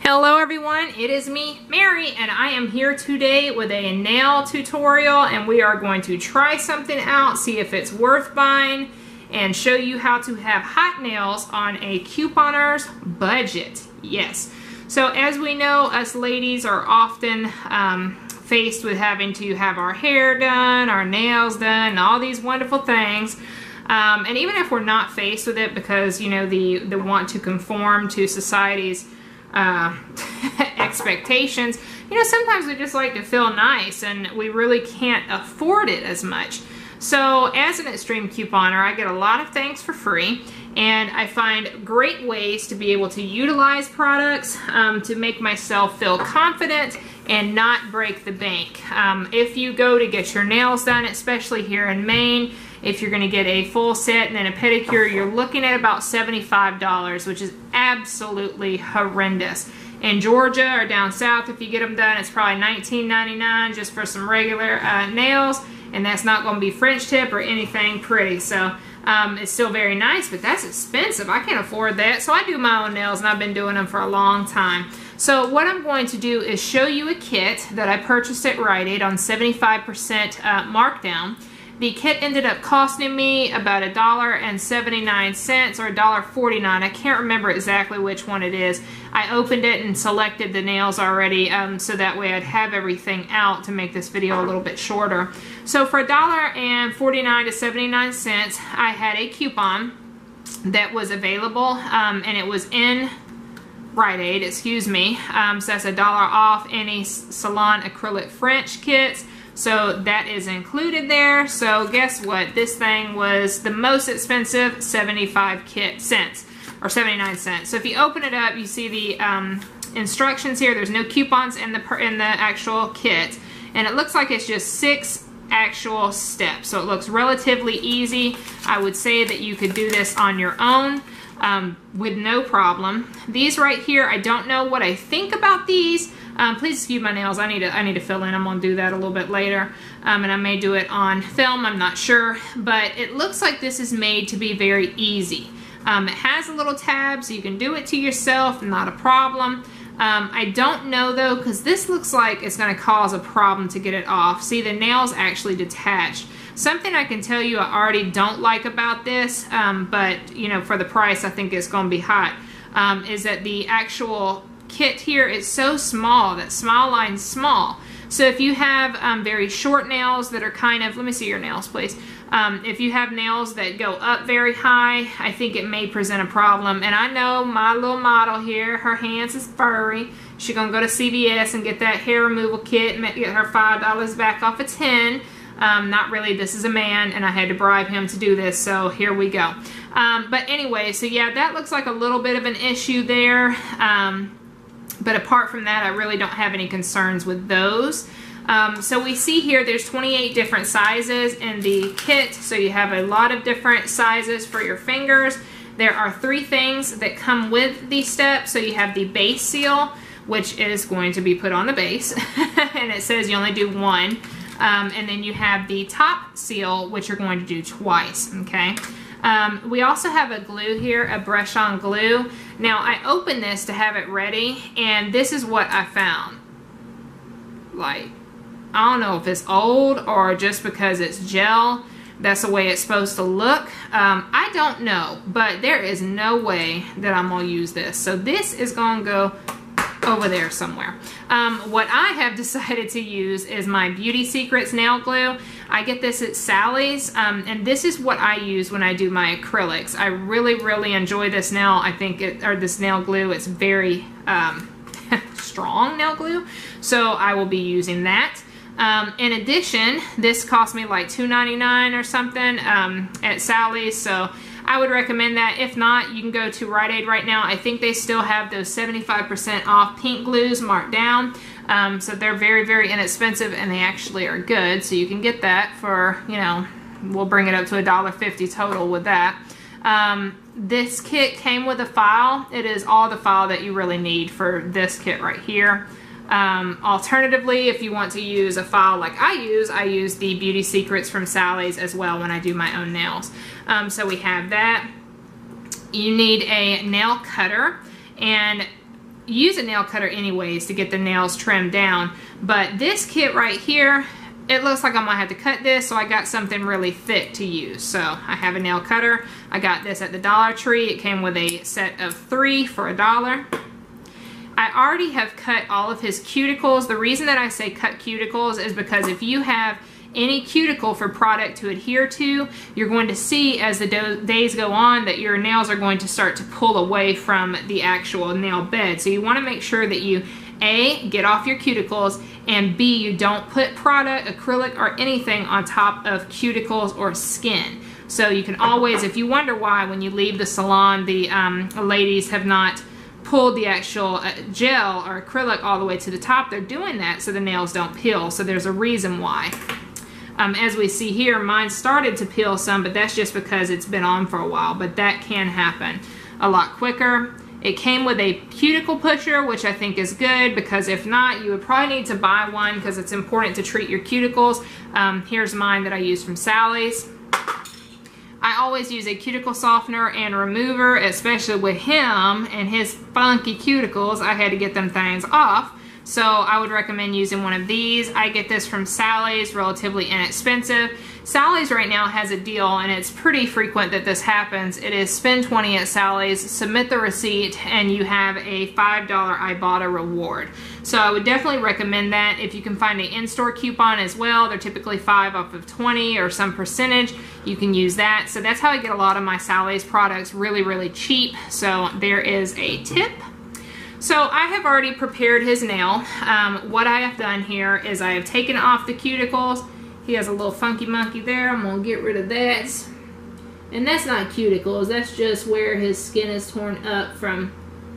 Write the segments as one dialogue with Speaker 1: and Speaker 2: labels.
Speaker 1: Hello everyone, it is me, Mary, and I am here today with a nail tutorial, and we are going to try something out, see if it's worth buying, and show you how to have hot nails on a couponer's budget. Yes. So as we know, us ladies are often faced with having to have our hair done, our nails done, and all these wonderful things. And even if we're not faced with it because, you know, the want to conform to society's expectations, you know, sometimes we just like to feel nice and we really can't afford it as much. So as an extreme couponer, I get a lot of things for free, and I find great ways to be able to utilize products to make myself feel confident and not break the bank. If you go to get your nails done, especially here in Maine, if you're going to get a full set and then a pedicure, you're looking at about $75, which is absolutely horrendous. In Georgia or down south, if you get them done, it's probably $19.99 just for some regular nails, and that's not going to be French tip or anything pretty. So it's still very nice, but that's expensive. I can't afford that, so I do my own nails, and I've been doing them for a long time. So what I'm going to do is show you a kit that I purchased at Rite Aid on 75% markdown. The kit ended up costing me about $1.79 or $1.49. I can't remember exactly which one it is. I opened it and selected the nails already, so that way I'd have everything out to make this video a little bit shorter. So for $1.49 to 79 cents, I had a coupon that was available, and it was in Rite Aid, excuse me. So that's $1 off any salon acrylic French kits. So that is included there. So guess what? This thing was the most expensive, 75 cents or 79 cents. So if you open it up, you see the instructions here. There's no coupons in the actual kit, and it looks like it's just 6 actual steps. So it looks relatively easy. I would say that you could do this on your own with no problem. These right here, I don't know what I think about these. Please excuse my nails. I need to fill in. I'm going to do that a little bit later, and I may do it on film. I'm not sure, but it looks like this is made to be very easy. It has a little tab, so you can do it to yourself, not a problem. I don't know though, because this looks like it's going to cause a problem to get it off. See, the nail's actually detached. Something I can tell you I already don't like about this, but you know, for the price, I think it's going to be hot, is that the actual kit here is so small, that smile line's small. So if you have very short nails that are kind of, let me see your nails please. If you have nails that go up very high, I think it may present a problem. And I know my little model here, her hands is furry. She's gonna go to CVS and get that hair removal kit and get her $5 back off of 10. Not really, this is a man and I had to bribe him to do this, so here we go. But anyway, so yeah, that looks like a little bit of an issue there. But apart from that, I really don't have any concerns with those. So we see here there's 28 different sizes in the kit, so you have a lot of different sizes for your fingers. There are 3 things that come with these steps. So you have the base seal, which is going to be put on the base, and it says you only do 1. And then you have the top seal, which you're going to do twice, okay? We also have a glue here, a brush-on glue. Now, I opened this to have it ready, and this is what I found. Like, I don't know if it's old or just because it's gel, that's the way it's supposed to look. I don't know, but there is no way that I'm going to use this. So this is going to go over there somewhere. What I have decided to use is my Beauty Secrets nail glue. I get this at Sally's, and this is what I use when I do my acrylics. I really enjoy this nail. I think this nail glue, it's very strong nail glue, so I will be using that. In addition, this cost me like $2.99 or something at Sally's, so I would recommend that. If not, you can go to Rite Aid right now. I think they still have those 75% off pink glues marked down. So they're very inexpensive, and they actually are good. So you can get that for, you know, we'll bring it up to $1.50 total with that. This kit came with a file. It is all the file that you really need for this kit right here. Alternatively, if you want to use a file like I use the Beauty Secrets from Sally's as well when I do my own nails. So we have that. You need a nail cutter, and use a nail cutter anyways to get the nails trimmed down. But this kit right here, it looks like I'm gonna have to cut this, so I got something really thick to use. So I have a nail cutter. I got this at the Dollar Tree. It came with a set of 3 for $1. I already have cut all of his cuticles. The reason that I say cut cuticles is because if you have any cuticle for product to adhere to, you're going to see as the days go on that your nails are going to start to pull away from the actual nail bed. So you want to make sure that you A, get off your cuticles, and B, you don't put product, acrylic, or anything on top of cuticles or skin. So you can always, if you wonder why when you leave the salon the ladies have not pulled the actual gel or acrylic all the way to the top, they're doing that so the nails don't peel. So there's a reason why. As we see here, mine started to peel some, but that's just because it's been on for a while, but that can happen a lot quicker. It came with a cuticle pusher, which I think is good, because if not, you would probably need to buy one because it's important to treat your cuticles. Here's mine that I use from Sally's. I always use a cuticle softener and remover, especially with him and his funky cuticles. I had to get them things off. So I would recommend using one of these. I get this from Sally's, relatively inexpensive. Sally's right now has a deal, and it's pretty frequent that this happens. It is spend $20 at Sally's, submit the receipt, and you have a $5 Ibotta reward. So I would definitely recommend that. If you can find an in-store coupon as well, they're typically 5 off of 20 or some percentage, you can use that. So that's how I get a lot of my Sally's products really, really cheap. So there is a tip. So I have already prepared his nail. What I have done here is I have taken off the cuticles. He has a little funky monkey there. I'm going to get rid of that. And that's not cuticles. That's just where his skin is torn up from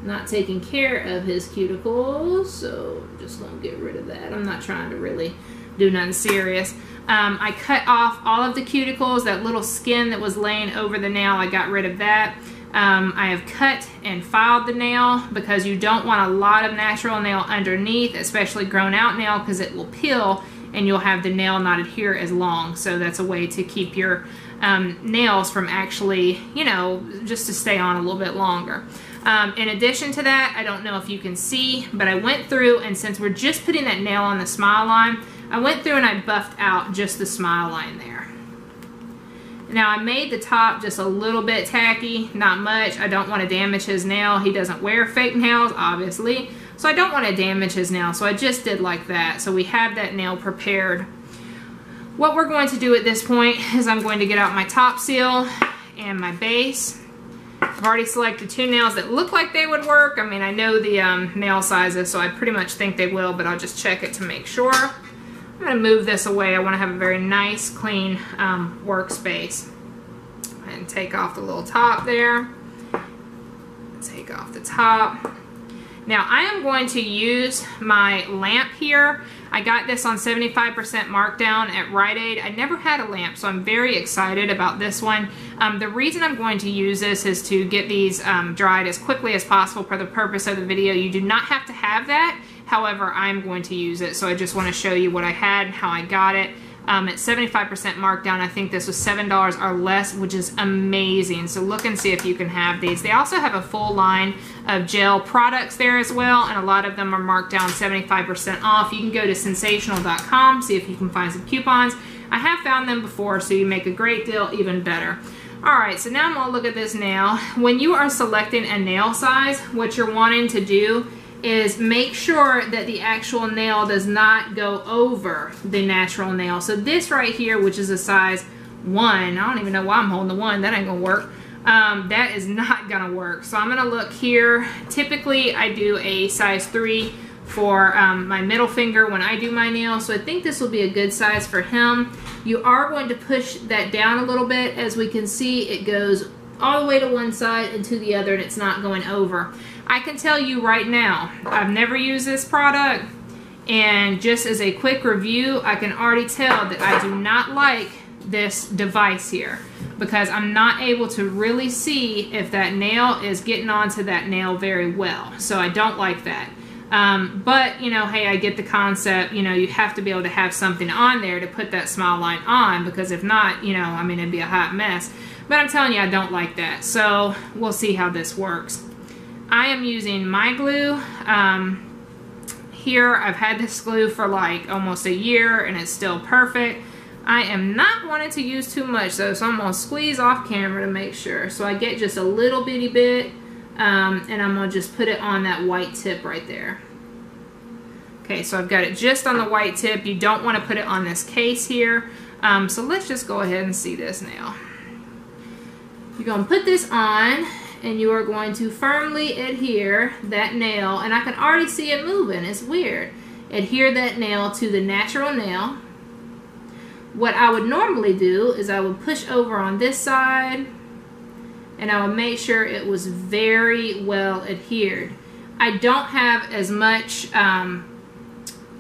Speaker 1: not taking care of his cuticles. So I'm just going to get rid of that. I'm not trying to really do nothing serious. I cut off all of the cuticles. That little skin that was laying over the nail, I got rid of that. I have cut and filed the nail because you don't want a lot of natural nail underneath, especially grown out nail, because it will peel and you'll have the nail not adhere as long. So that's a way to keep your nails from actually, you know, just to stay on a little bit longer. In addition to that, I don't know if you can see, but I went through, and since we're just putting that nail on the smile line, I went through and I buffed out just the smile line there. Now I made the top just a little bit tacky, not much. I don't want to damage his nail. He doesn't wear fake nails, obviously, so I don't want to damage his nail, so I just did like that. So we have that nail prepared. What we're going to do at this point is I'm going to get out my top seal and my base. I've already selected 2 nails that look like they would work. I mean, I know the nail sizes, so I pretty much think they will, but I'll just check it to make sure. I'm going to move this away. I want to have a very nice, clean workspace. And take off the little top there. Take off the top. Now I am going to use my lamp here. I got this on 75% markdown at Rite Aid. I never had a lamp, so I'm very excited about this one. The reason I'm going to use this is to get these dried as quickly as possible for the purpose of the video. You do not have to have that. However, I'm going to use it, so I just want to show you what I had and how I got it. At 75% markdown, I think this was $7 or less, which is amazing. So look and see if you can have these. They also have a full line of gel products there as well, and a lot of them are marked down 75% off. You can go to sensational.com, see if you can find some coupons. I have found them before, so you make a great deal even better. Alright, so now I'm going to look at this nail. When you are selecting a nail size, what you're wanting to do is make sure that the actual nail does not go over the natural nail. So this right here, which is a size 1, I don't even know why I'm holding the 1, that ain't gonna work. That is not gonna work. So I'm gonna look here. Typically I do a size 3 for my middle finger when I do my nails, so I think this will be a good size for him. You are going to push that down a little bit. As we can see, it goes all the way to one side and to the other, and it's not going over. I can tell you right now, I've never used this product, and just as a quick review, I can already tell that I do not like this device here, because I'm not able to really see if that nail is getting onto that nail very well. So I don't like that. But, you know, hey, I get the concept. You know, you have to be able to have something on there to put that smile line on, because if not, you know, I mean, it'd be a hot mess. But I'm telling you, I don't like that. So we'll see how this works. I am using my glue. Here, I've had this glue for like almost a year and it's still perfect. I am not wanting to use too much though, so I'm going to squeeze off camera to make sure. So I get just a little bitty bit, and I'm going to just put it on that white tip right there. Okay, so I've got it just on the white tip. You don't want to put it on this case here. So let's just go ahead and see this nail. You're going to put this on, and you are going to firmly adhere that nail, and I can already see it moving. It's weird. Adhere that nail to the natural nail. What I would normally do is I would push over on this side, and I would make sure it was very well adhered. I don't have as much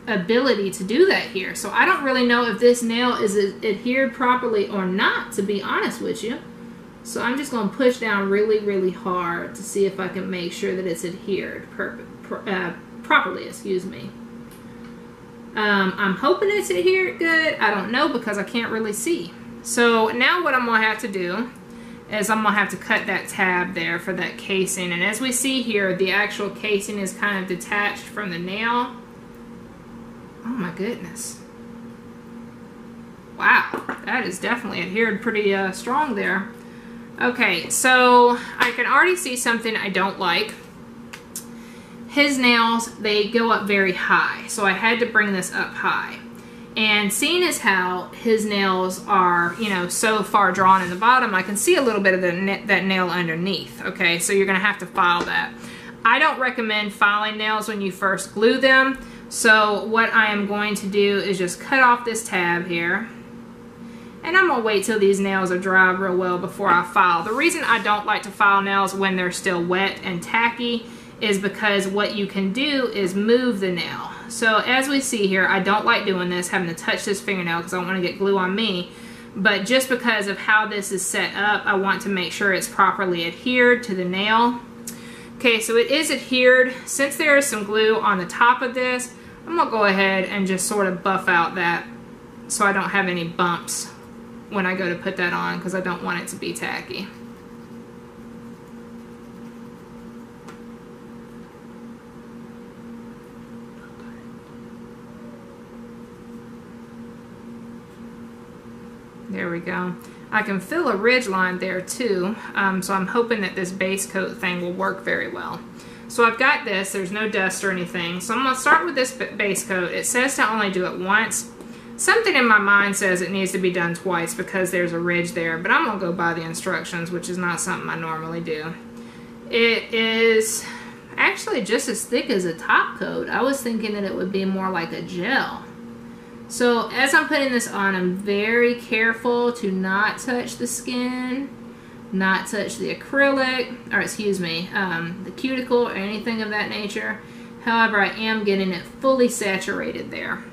Speaker 1: ability to do that here, so I don't really know if this nail is adhered properly or not, to be honest with you. So I'm just going to push down really, really hard to see if I can make sure that it's adhered properly, excuse me. I'm hoping it's adhered good. I don't know because I can't really see. So now what I'm going to have to do is I'm going to have to cut that tab there for that casing. And as we see here, the actual casing is kind of detached from the nail. Oh my goodness. Wow, that is definitely adhered pretty strong there. Okay, so I can already see something I don't like. His nails, they go up very high, so I had to bring this up high. And seeing as how his nails are, you know, so far drawn in the bottom, I can see a little bit of that nail underneath. Okay, so you're going to have to file that. I don't recommend filing nails when you first glue them. So what I am going to do is just cut off this tab here. And I'm going to wait till these nails are dry real well before I file. The reason I don't like to file nails when they're still wet and tacky is because what you can do is move the nail. So as we see here, I don't like doing this, having to touch this fingernail because I don't want to get glue on me. But just because of how this is set up, I want to make sure it's properly adhered to the nail. Okay, so it is adhered. Since there is some glue on the top of this, I'm going to go ahead and just sort of buff out that so I don't have any bumps when I go to put that on, because I don't want it to be tacky. There we go. I can feel a ridge line there too, so I'm hoping that this base coat thing will work very well. So I've got this, there's no dust or anything, so I'm going to start with this base coat. It says to only do it once. Something in my mind says it needs to be done twice because there's a ridge there, but I'm going to go by the instructions, which is not something I normally do. It is actually just as thick as a top coat. I was thinking that it would be more like a gel. So as I'm putting this on, I'm very careful to not touch the skin, not touch the acrylic, or excuse me, the cuticle or anything of that nature. However, I am getting it fully saturated there.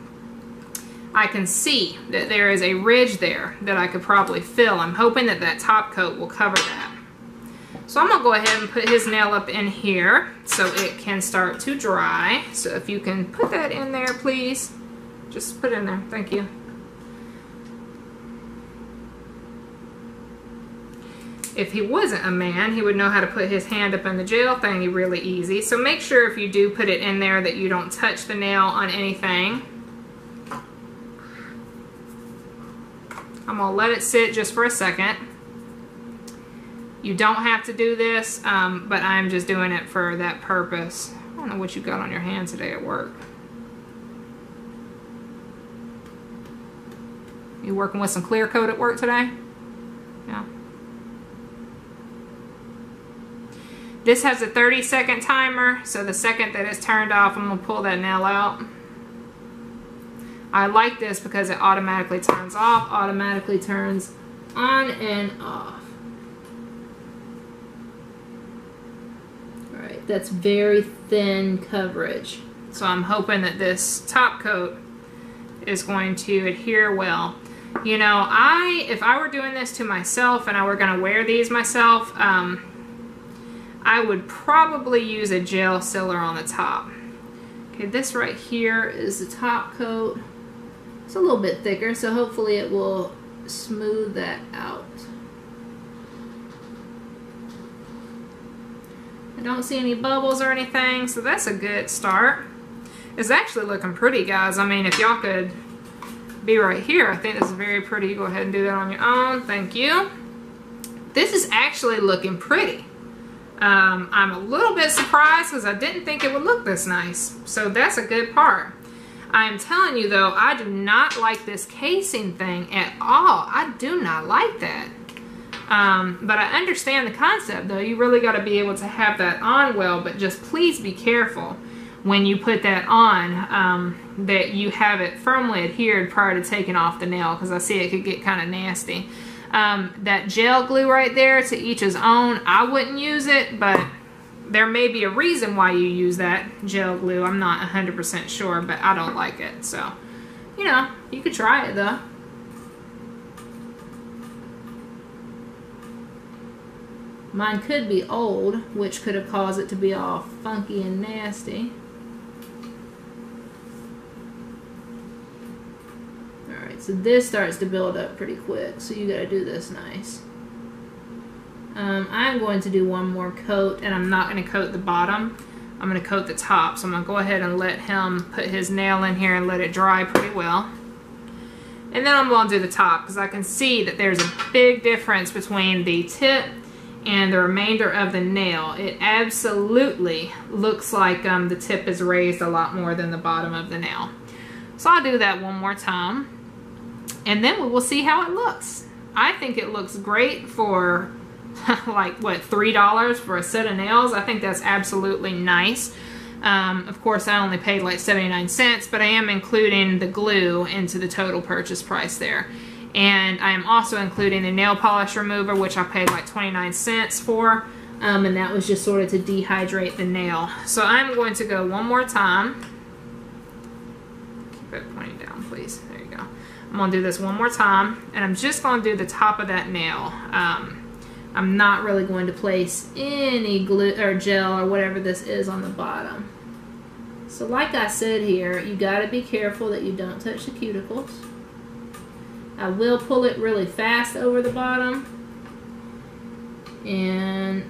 Speaker 1: I can see that there is a ridge there that I could probably fill. I'm hoping that that top coat will cover that. So I'm going to go ahead and put his nail up in here so it can start to dry. So if you can put that in there, please. Just put it in there. Thank you. If he wasn't a man, he would know how to put his hand up in the gel thingy really easy. So make sure if you do put it in there that you don't touch the nail on anything. I'm going to let it sit just for a second. You don't have to do this, but I'm just doing it for that purpose. I don't know what you got on your hands today at work. You working with some clear coat at work today? Yeah. This has a 30-second timer, so the second that it's turned off, I'm going to pull that nail out. I like this because it automatically turns off, automatically turns on and off. Alright, that's very thin coverage. So I'm hoping that this top coat is going to adhere well. You know, if I were doing this to myself and I were going to wear these myself, I would probably use a gel sealer on the top. Okay, this right here is the top coat. It's a little bit thicker, so hopefully it will smooth that out. I don't see any bubbles or anything, so that's a good start. It's actually looking pretty, guys. I mean, if y'all could be right here, I think this is very pretty. Go ahead and do that on your own. Thank you. This is actually looking pretty. I'm a little bit surprised because I didn't think it would look this nice. So that's a good part. I'm telling you though, I do not like this casing thing at all. I do not like that. But I understand the concept though. You really got to be able to have that on well, but just please be careful when you put that on, that you have it firmly adhered prior to taking off the nail, because I see it could get kind of nasty. That gel glue right there, to each his own. I wouldn't use it, but there may be a reason why you use that gel glue. I'm not 100% sure, but I don't like it. So, you know, you could try it though. Mine could be old, which could have caused it to be all funky and nasty. Alright, so this starts to build up pretty quick, so you gotta do this nice. I'm going to do one more coat, and I'm not going to coat the bottom. I'm going to coat the top. So I'm going to go ahead and let him put his nail in here and let it dry pretty well. And then I'm going to do the top, because I can see that there's a big difference between the tip and the remainder of the nail. It absolutely looks like the tip is raised a lot more than the bottom of the nail. So I'll do that one more time, and then we will see how it looks. I think it looks great for like what, $3 for a set of nails. I think that's absolutely nice. Of course I only paid like 79 cents, but I am including the glue into the total purchase price there. And I am also including the nail polish remover, which I paid like 29 cents for, and that was just sort of to dehydrate the nail. So I'm going to go one more time. Keep it pointing down, please. There you go. I'm going to do this one more time, and I'm just going to do the top of that nail. I'm not really going to place any glue or gel or whatever this is on the bottom. So like I said here, you got to be careful that you don't touch the cuticles. I will pull it really fast over the bottom. And,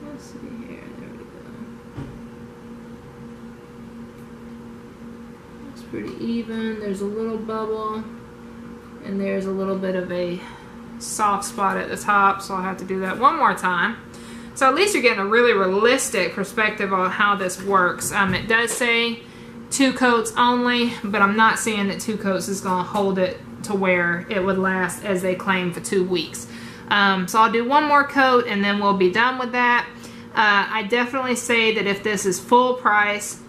Speaker 1: let's see here, there we go. It's pretty even. There's a little bubble. And there's a little bit of a soft spot at the top, so I'll have to do that one more time. So at least you're getting a really realistic perspective on how this works. It does say 2 coats only, but I'm not seeing that 2 coats is going to hold it to where it would last, as they claim, for 2 weeks. So I'll do one more coat and then we'll be done with that. I definitely say that if this is full price,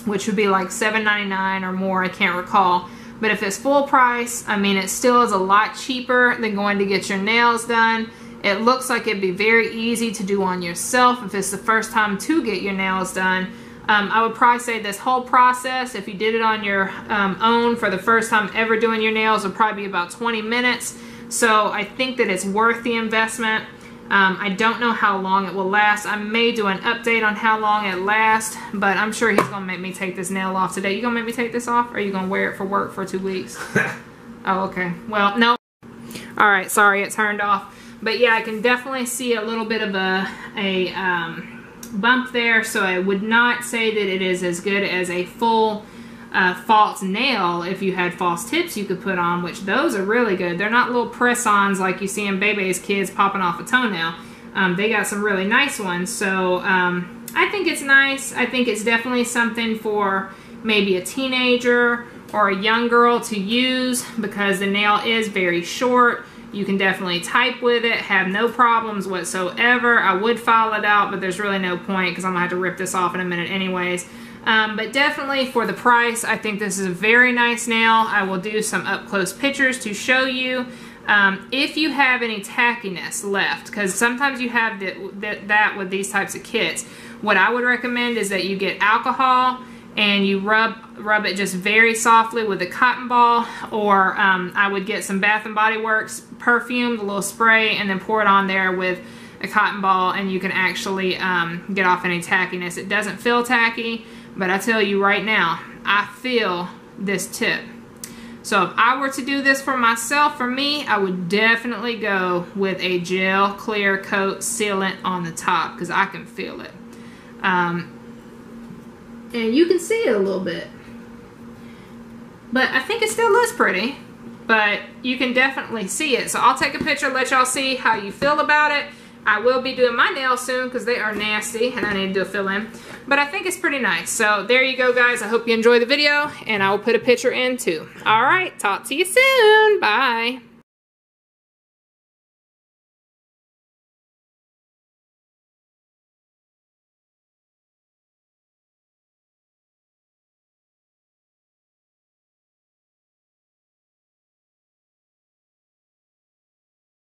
Speaker 1: which would be like $7.99 or more, I can't recall. But if it's full price, I mean, it still is a lot cheaper than going to get your nails done. It looks like it'd be very easy to do on yourself if it's the first time to get your nails done. I would probably say this whole process, if you did it on your own for the first time ever doing your nails, would probably be about 20 minutes. So I think that it's worth the investment. I don't know how long it will last. I may do an update on how long it lasts, but I'm sure he's going to make me take this nail off today. You going to make me take this off, or are you going to wear it for work for 2 weeks? Oh, okay. Well, no. Alright, sorry, it turned off. But yeah, I can definitely see a little bit of a bump there, so I would not say that it is as good as a full false nail. If you had false tips you could put on, which those are really good. They're not little press-ons like you see in Bebe's kids popping off a toenail. They got some really nice ones, so I think it's nice. I think it's definitely something for maybe a teenager or a young girl to use, because the nail is very short. You can definitely type with it, have no problems whatsoever. I would file it out, but there's really no point because I'm gonna have to rip this off in a minute anyways. But definitely for the price, I think this is a very nice nail. I will do some up-close pictures to show you. If you have any tackiness left, because sometimes you have that with these types of kits, what I would recommend is that you get alcohol and you rub it just very softly with a cotton ball, or I would get some Bath & Body Works perfumed, a little spray, and then pour it on there with a cotton ball, and you can actually get off any tackiness. It doesn't feel tacky, but I tell you right now, I feel this tip. So if I were to do this for myself, for me, I would definitely go with a gel clear coat sealant on the top because I can feel it. And you can see it a little bit. But I think it still looks pretty, but you can definitely see it. So I'll take a picture, let y'all see how you feel about it. I will be doing my nails soon because they are nasty and I need to do a fill in. But I think it's pretty nice. So there you go, guys. I hope you enjoyed the video and I will put a picture in too. All right, talk to you soon. Bye.